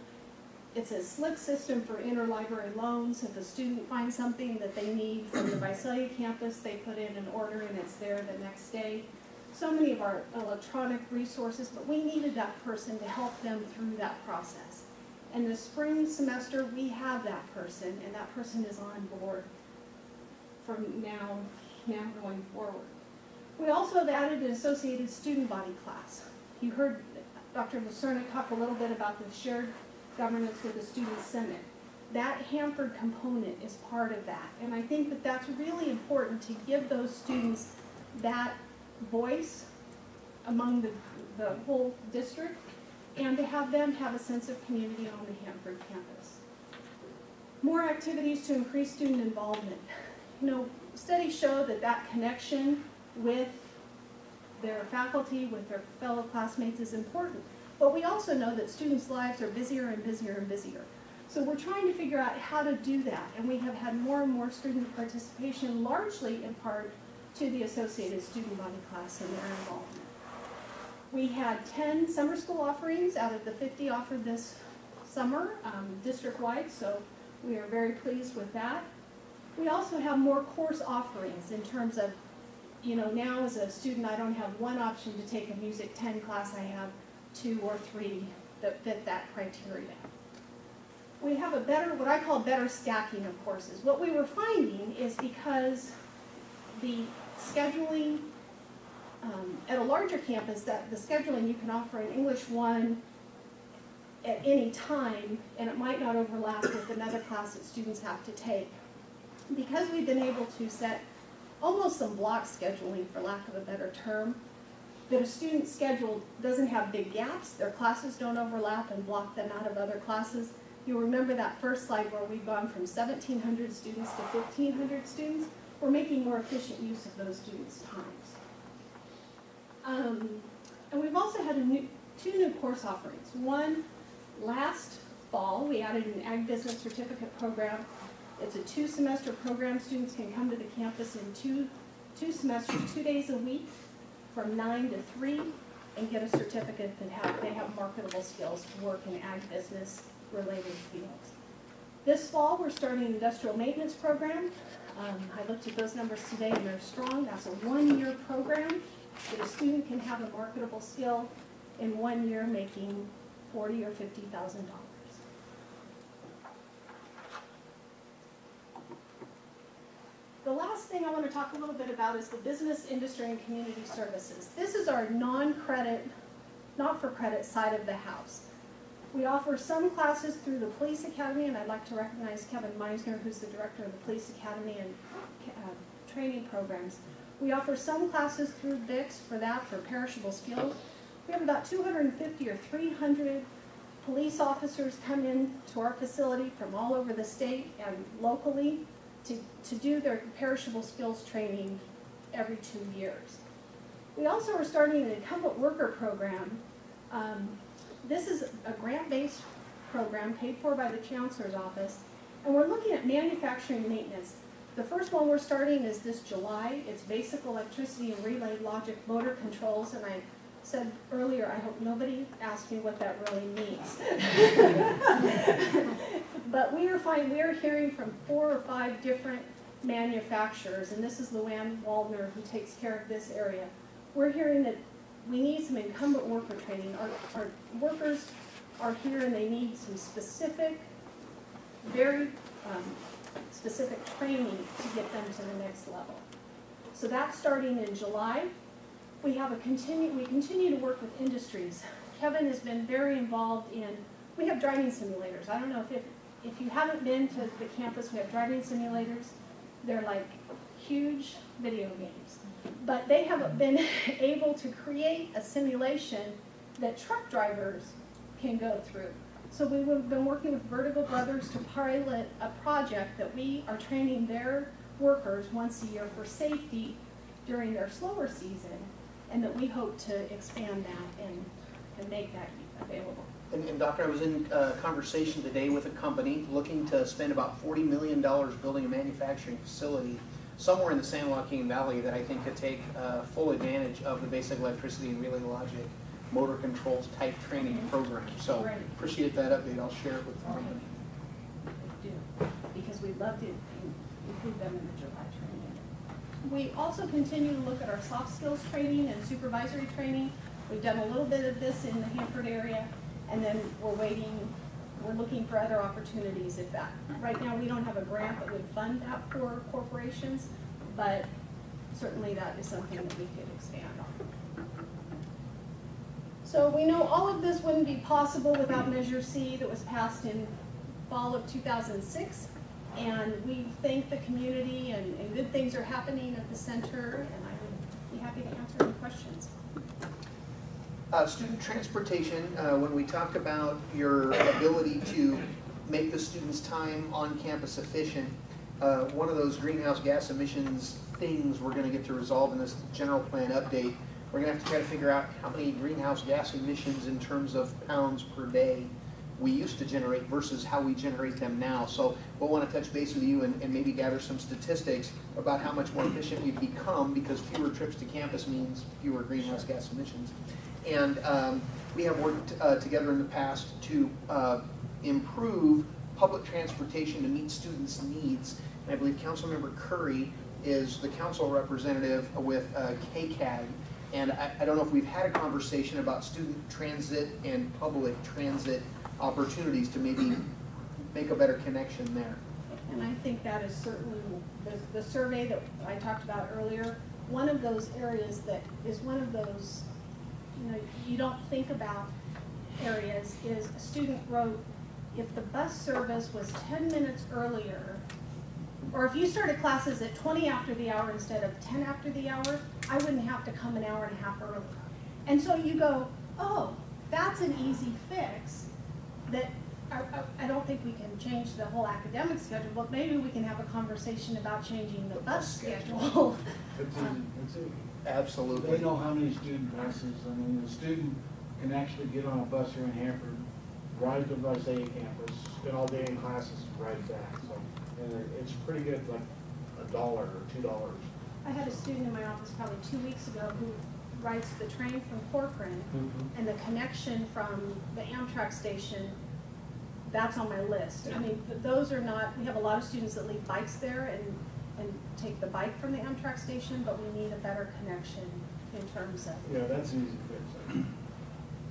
It's a slick system for interlibrary loans. If a student finds something that they need from the Visalia campus, they put in an order and it's there the next day. So many of our electronic resources, but we needed that person to help them through that process. And the spring semester, we have that person, and that person is on board from now going forward. We also have added an associated student body class. You heard Dr. Lucerna talk a little bit about the shared governance with the Student Senate. That Hanford component is part of that. And I think that that's really important to give those students that voice among the whole district and to have them have a sense of community on the Hanford campus. More activities to increase student involvement. You know, studies show that that connection with their faculty, with their fellow classmates is important. But we also know that students' lives are busier and busier and busier. So we're trying to figure out how to do that. And we have had more and more student participation, largely in part to the Associated Student Body class and their involvement. We had 10 summer school offerings out of the 50 offered this summer, district-wide, so we are very pleased with that. We also have more course offerings in terms of, you know, now as a student, I don't have one option to take a Music 10 class, I have 2 or 3 that fit that criteria. We have a better, what I call better stacking of courses. What we were finding is because the scheduling at a larger campus, that the scheduling you can offer an English 1 at any time, and it might not overlap with another class that students have to take. Because we've been able to set almost some block scheduling, for lack of a better term, that a student's schedule doesn't have big gaps, their classes don't overlap and block them out of other classes. You'll remember that first slide where we've gone from 1,700 students to 1,500 students. We're making more efficient use of those students' times. And we've also had 2 new course offerings. One, last fall, we added an Ag Business Certificate program. It's a 2-semester program. Students can come to the campus in two semesters, 2 days a week, from 9 to 3, and get a certificate that they have marketable skills to work in ag business related fields. This fall, we're starting an industrial maintenance program. I looked at those numbers today, and they're strong. That's a 1-year program that a student can have a marketable skill in 1 year, making $40,000 or $50,000. The last thing I want to talk a little bit about is the business, industry, and community services. This is our non-credit, not-for-credit side of the house. We offer some classes through the Police Academy, and I'd like to recognize Kevin Meisner, who's the director of the Police Academy and training programs. We offer some classes through VIX for that, for perishable skills. We have about 250 or 300 police officers come in to our facility from all over the state and locally to do their perishable skills training every 2 years. We also are starting an incumbent worker program. This is a grant-based program paid for by the Chancellor's Office, and we're looking at manufacturing maintenance. The first one we're starting is this July. It's basic electricity and relay logic motor controls, and I said earlier, I hope nobody asks me what that really means. But we are hearing from 4 or 5 different manufacturers, and this is Luann Waldner who takes care of this area. We're hearing that we need some incumbent worker training. Our workers are here and they need some specific, very specific training to get them to the next level. So that's starting in July. We continue to work with industries. Kevin has been very involved in, we have driving simulators. I don't know if you haven't been to the campus, we have driving simulators. They're like huge video games. But they have been able to create a simulation that truck drivers can go through. So we've been working with Vertigo Brothers to pilot a project that we are training their workers once a year for safety during their slower season, and that we hope to expand that and make that available. And Doctor, I was in a conversation today with a company looking to spend about $40 million building a manufacturing facility somewhere in the San Joaquin Valley that I think could take full advantage of the basic electricity and relay logic motor controls type training program. So appreciate that update. I'll share it with the company. We do, because we'd love to include them in the July training. We also continue to look at our soft skills training and supervisory training. We've done a little bit of this in the Hanford area, and then we're looking for other opportunities if that. Right now we don't have a grant that would fund that for corporations, but certainly that is something that we could expand on. So we know all of this wouldn't be possible without Measure C that was passed in fall of 2006. And we thank the community and good things are happening at the center, and I would be happy to answer any questions. Student transportation, when we talked about your ability to make the students' time on campus efficient, one of those greenhouse gas emissions things we're going to get to resolve in this general plan update, we're going to have to try to figure out how many greenhouse gas emissions in terms of pounds per day we used to generate versus how we generate them now. So we'll want to touch base with you and maybe gather some statistics about how much more efficient we've become, because fewer trips to campus means fewer greenhouse gas emissions. And we have worked together in the past to improve public transportation to meet students' needs. And I believe Councilmember Curry is the council representative with KCAG. And I don't know if we've had a conversation about student transit and public transit opportunities to maybe make a better connection there. And I think that is certainly the survey that I talked about earlier. One of those areas that is one of those, you don't think about areas is a student wrote, if the bus service was 10 minutes earlier, or if you started classes at 20 after the hour instead of 10 after the hour, I wouldn't have to come an hour and a half earlier. And so you go, oh, that's an easy fix. That I don't think we can change the whole academic schedule, but maybe we can have a conversation about changing the bus schedule. Absolutely. They know how many student buses. I mean, the student can actually get on a bus here in Hanford, ride to Visalia campus, spend all day in classes, and ride back. So, and it's pretty good, like $1 or $2. I had a student in my office probably 2 weeks ago who rides the train from Corcoran, and the connection from the Amtrak station, that's on my list. I mean, those are not, we have a lot of students that leave bikes there and take the bike from the Amtrak station, but we need a better connection in terms of. Yeah, that's an easy fix.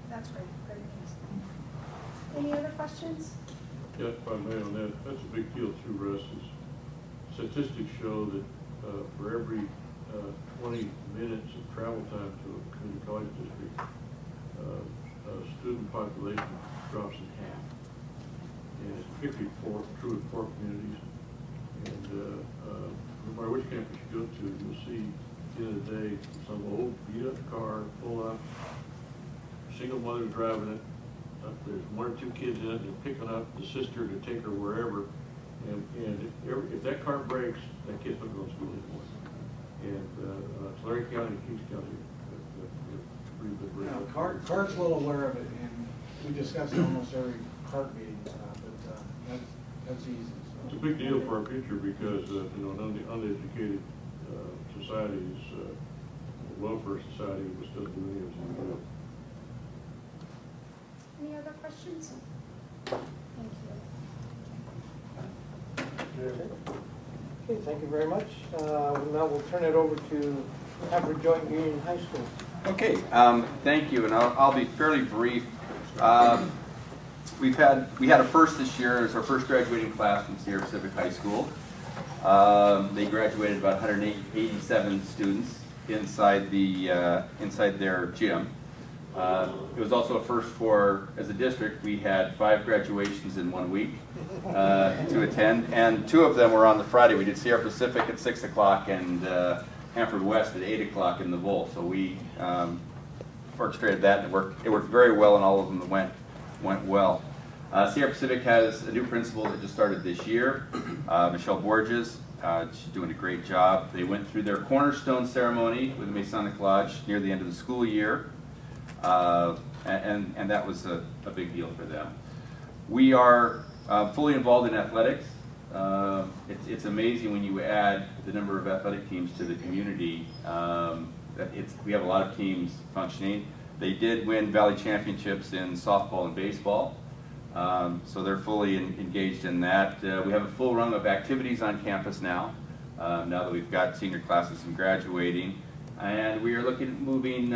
That's great, great news. Any other questions? Yeah, if I may on that, that's a big deal too, Russ. Statistics show that for every 20 minutes of travel time to a community college district, student population drops in half. And it's particularly true in poor communities. And no matter which campus you go to, you'll see at the end of the day some old beat up car, pull up, single mother driving it. There's 1 or 2 kids in it, they're picking up the sister to take her wherever. And if that car breaks, that kid's not going to school anymore. And Tulare County and Kings County have pretty good rate. CART's well aware of it, and we discuss it almost every CART meeting, but that's easy. So. It's a big deal for our future because an uneducated society is a welfare society was still doing it. Any other questions? Thank you. Okay, thank you very much. Now we'll turn it over to Hanford Joint Union High School. Okay, thank you, and I'll be fairly brief. We had a first this year. It's our first graduating class from Sierra Pacific High School. They graduated about 187 students inside their gym. It was also a first as a district, we had 5 graduations in 1 week to attend, and 2 of them were on the Friday. We did Sierra Pacific at 6 o'clock and Hanford West at 8 o'clock in the Bowl. So we orchestrated that, and it worked very well, and all of them went well. Sierra Pacific has a new principal that just started this year, Michelle Borges. She's doing a great job. They went through their cornerstone ceremony with the Masonic Lodge near the end of the school year, and that was a big deal for them. We are fully involved in athletics. It's amazing when you add the number of athletic teams to the community. We have a lot of teams functioning. They did win Valley Championships in softball and baseball, so they're fully engaged in that. We have a full run of activities on campus now, now that we've got senior classes and graduating. And we are looking at moving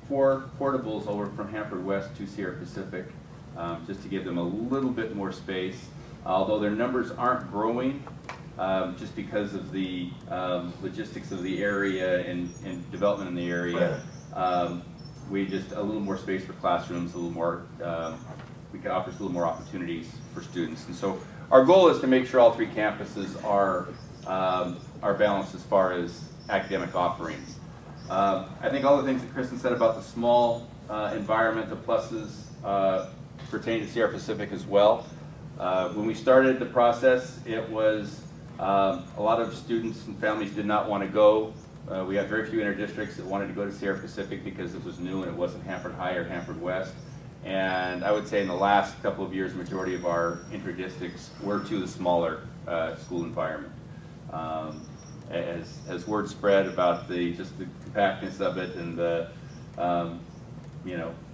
4 portables over from Hanford West to Sierra Pacific, just to give them a little bit more space. Although their numbers aren't growing, just because of the logistics of the area and development in the area. We just a little more space for classrooms, a little more, we can offer us a little more opportunities for students. And so our goal is to make sure all 3 campuses are balanced as far as academic offerings. I think all the things that Kristen said about the small environmental pluses pertain to Sierra Pacific as well. When we started the process, it was a lot of students and families did not want to go. We had very few interdistricts that wanted to go to Sierra Pacific because it was new and it wasn't Hanford High or Hanford West. And I would say in the last couple of years, the majority of our interdistricts were to the smaller school environment. As word spread about just the compactness of it and the,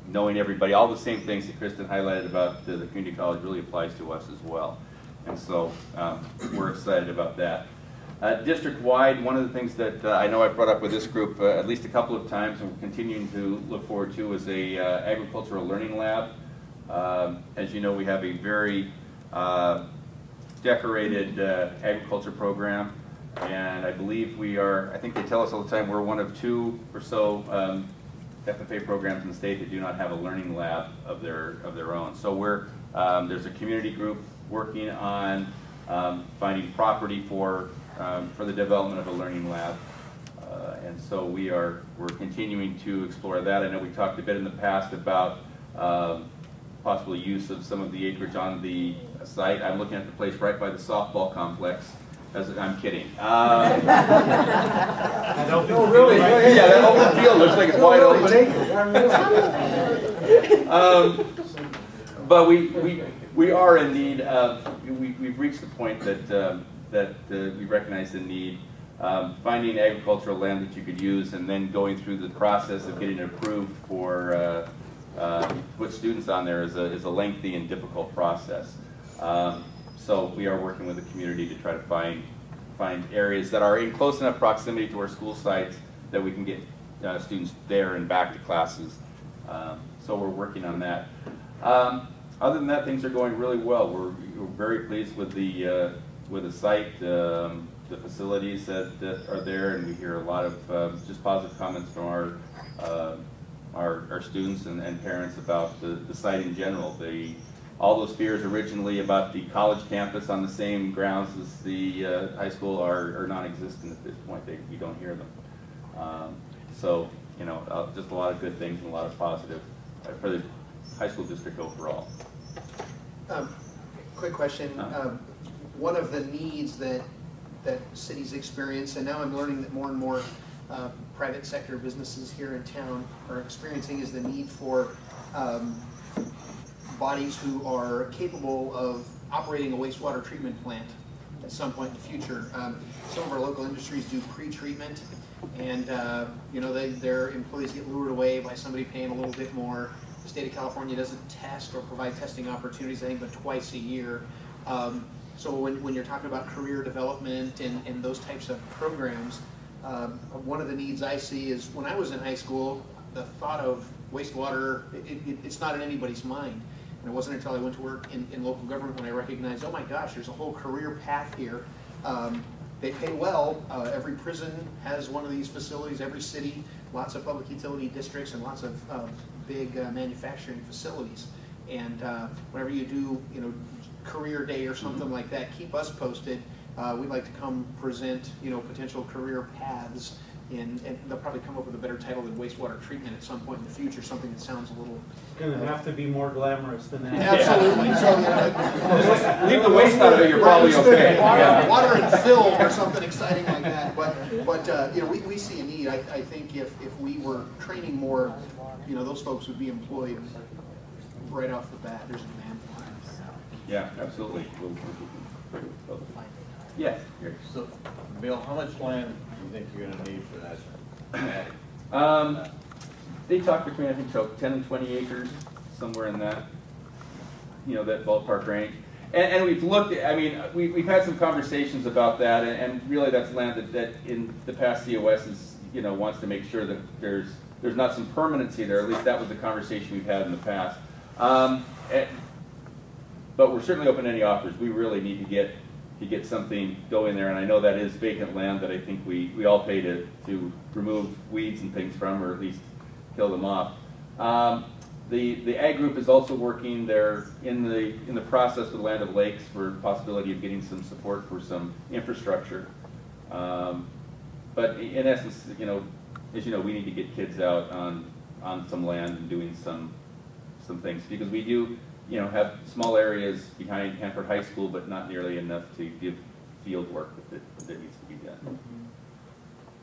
knowing everybody, all the same things that Kristen highlighted about the community college really applies to us as well. And so we're excited about that. District-wide, one of the things that I know I've brought up with this group at least a couple of times and we're continuing to look forward to is a agricultural learning lab. As you know, we have a very decorated agriculture program, and I believe I think they tell us all the time, we're one of 2 or so FFA programs in the state that do not have a learning lab of their own. So there's a community group working on finding property for the development of a learning lab, and so we're continuing to explore that. I know we talked a bit in the past about possible use of some of the acreage on the site. I'm looking at the place right by the softball complex. I'm kidding. That open No, really, go ahead. Yeah, that open field looks like it's wide open. But we are in need of, we've reached the point that we recognize the need. Finding agricultural land that you could use and then going through the process of getting it approved for put students on there is a lengthy and difficult process. So we are working with the community to try to find areas that are in close enough proximity to our school sites that we can get students there and back to classes. So we're working on that. Other than that, things are going really well. We're very pleased with the site, the facilities that are there, and we hear a lot of just positive comments from our students and parents about the site in general. All those fears originally about the college campus on the same grounds as the high school are non-existent at this point. We don't hear them. So, just a lot of good things and a lot of positive for the high school district overall. Quick question. One of the needs that cities experience, and now I'm learning that more and more private sector businesses here in town are experiencing, is the need for bodies who are capable of operating a wastewater treatment plant at some point in the future. Some of our local industries do pre-treatment, and their employees get lured away by somebody paying a little bit more. The state of California doesn't test or provide testing opportunities, I think, but twice a year. So when you're talking about career development and those types of programs, one of the needs I see is when I was in high school, the thought of wastewater, it's not in anybody's mind. And it wasn't until I went to work in local government when I recognized, oh my gosh, there's a whole career path here. They pay well. Every prison has one of these facilities, every city, lots of public utility districts and lots of big manufacturing facilities. And whenever you do, career day or something like that, keep us posted. We'd like to come present, potential career paths, and they'll probably come up with a better title than wastewater treatment at some point in the future, something that sounds a little... It's going to have to be more glamorous than that. Absolutely. So, leave the waste out of it, you're probably okay. Water and film or something exciting like that. But we see a need. I think if we were training more, those folks would be employed right off the bat. There's a demand for it. Yeah, absolutely. Yes. So, Bill, how much land do you think you're going to need for that? They talk between, I think, 10 and 20 acres, somewhere in that, that ballpark range. And we've looked at, we've had some conversations about that, and really that's land that in the past COS is, wants to make sure that there's not some permanency there. At least that was the conversation we've had in the past. But we're certainly open to any offers. We really need to get something going there, and I know that is vacant land that I think we all pay to remove weeds and things from, or at least kill them off. The ag group is also working. They're in the process with Land of Lakes for the possibility of getting some support for some infrastructure. But in essence, as we need to get kids out on some land and doing some things, because we do have small areas behind Hanford High School, but not nearly enough to give field work that needs to be done.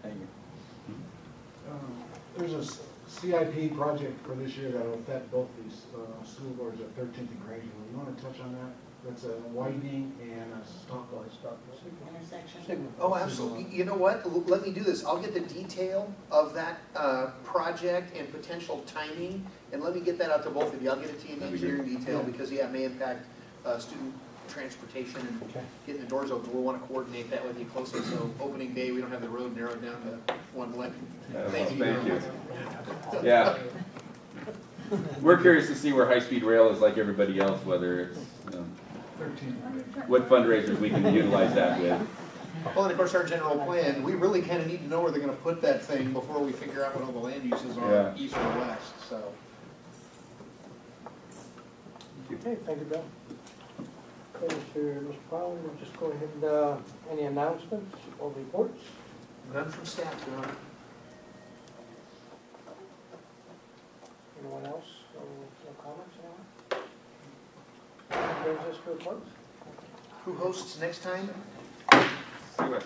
Thank you. There's a CIP project for this year that will affect both these school boards at 13th and Granger. You want to touch on that? That's a widening and a stop intersection. Oh, absolutely. You know what? Let me do this. I'll get the detail of that project and potential timing, and let me get that out to both of you. I'll get it to you in engineering detail because, it may impact student transportation and getting the doors open. We'll want to coordinate that with you closely. So opening day, we don't have the road narrowed down to one lane. Thank you. Yeah. We're curious to see where high-speed rail is like everybody else, whether it's, what fundraisers we can utilize that with. Well, and of course, our general plan, we really kind of need to know where they're going to put that thing before we figure out what all the land uses are, east or west, so. Okay, thank you, Bill. Okay, Mr. Powell, we'll just go ahead and, any announcements or reports? None from staff, Your Honor. Anyone else? No comments, anyone? Brings us to a close. Who hosts next time? COS.